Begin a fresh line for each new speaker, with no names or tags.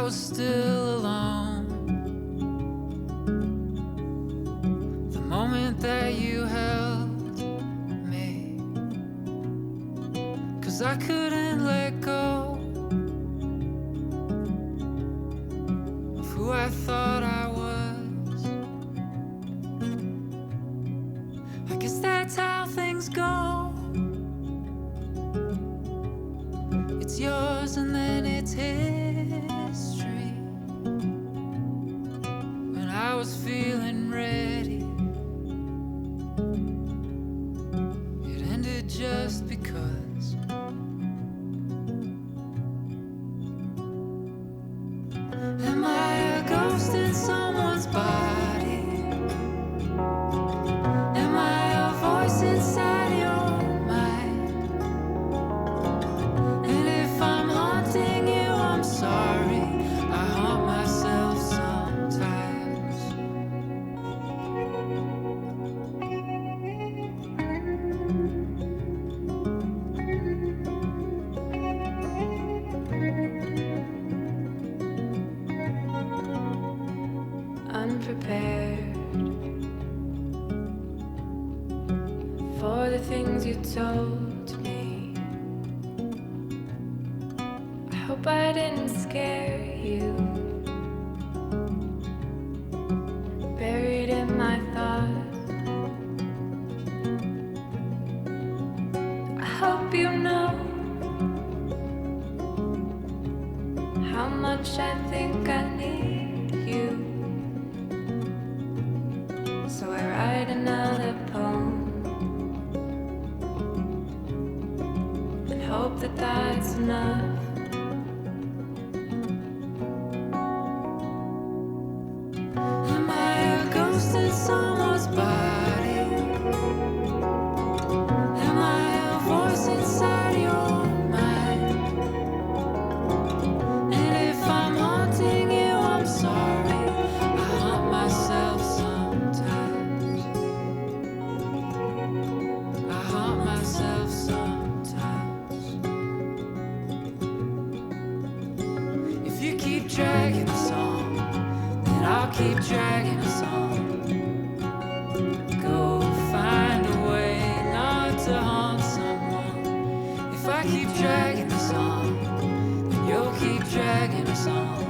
I was still alone. The moment that you held me, 'cause I couldn't let go of who I thought I was. I guess that's how things go. It's yours and then it's history. When I was feeling ready, it ended just because. Am I a ghost in someone's body? Am I a voice inside your mind? And if I'm haunting you, I'm sorry. I haunt myself sometimes.
Unprepared for the things you told me. I hope I didn't scare you. Buried in my thoughts, I hope you know how much I think I need you. So I write another poem and hope that that's enough.
Am I a ghost in someone's body? Am I a voice inside your mind? And if I'm haunting you, I'm sorry. I haunt myself sometimes. I haunt myself sometimes. If you keep dragging us on, then I'll keep dragging us on. Go find a way not to haunt someone. If I keep dragging us on, then you'll keep dragging us on.